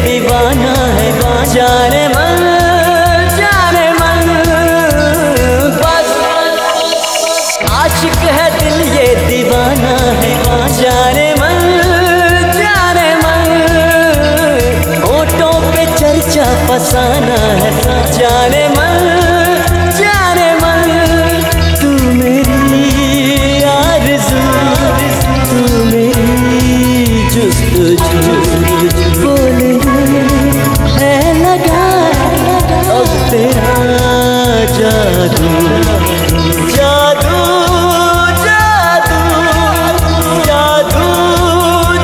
दीवाना है जाने मन बस आशिक है दिल ये दीवाना है जाने मन होठों पे चर्चा फसाना है जाने मन तू मेरी आरज़ू तू मेरी जुस्तजू बोले है लगा अब तेरा जादू जादू जादू जादू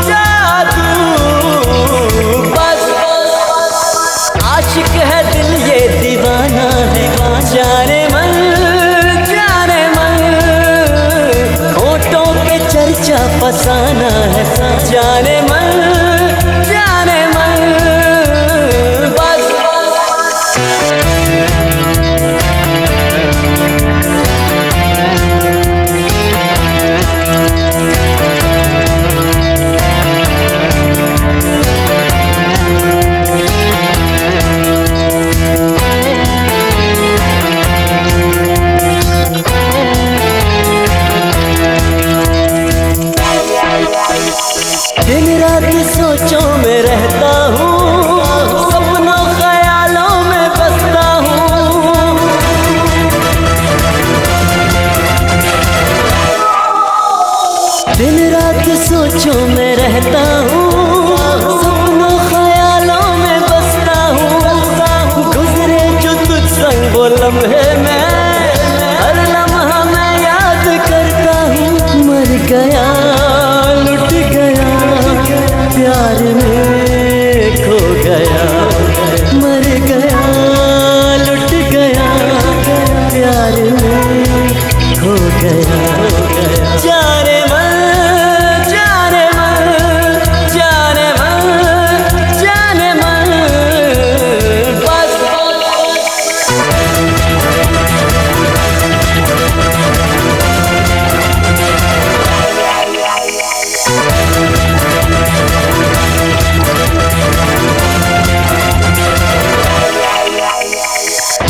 जादू बस आशिक है दिल ये दीवाना है जाने मन होठों पे चर्चा फसाना है जाने मन दिन रात सोचों में रहता हूँ, सपनों ख्यालों में बसता हूँ। दिन रात सोचों में रहता हूँ, सपनों ख्यालों में बसता हूँ। गुजरे जो तुझ संग वो लम्हे में हर लम्हा मैं याद करता हूँ। मर गया प्यार में खो गया मर गया लुट गया प्यार में खो गया जाने मन जाने मन जाने मन जाने मन बस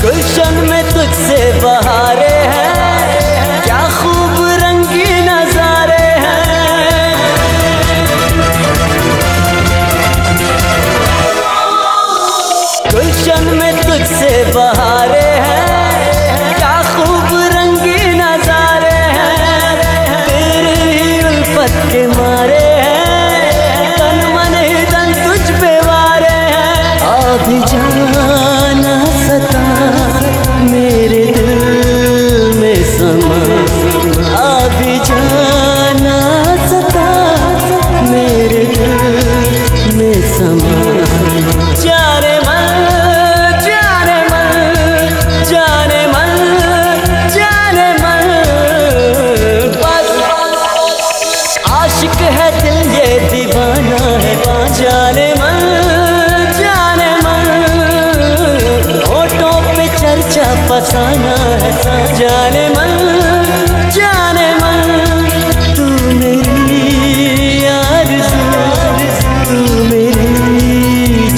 गुलशन में तुझसे बहारे हैं, क्या खूब रंगी नजारे हैं। गुलशन में तुझसे बहारे हैं, क्या खूब रंगी नजारे हैं। तेरी ही उल्फत के मारे हैं, तन मन ही तन तुझ पे वारे हैं। अभी जाना सता मेरे दिल में समा अभी जाना सता मेरे दिल में समा जाने मन जाने मन जाने मन जाने मन बस आशिक है दिल ये दीवाना है जाने मन चर्चा फसाना है जाने मन तू मेरी आरज़ू तू मेरी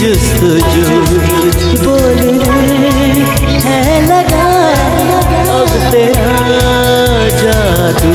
जुस्तजू बोले है लगा अब तेरा जादू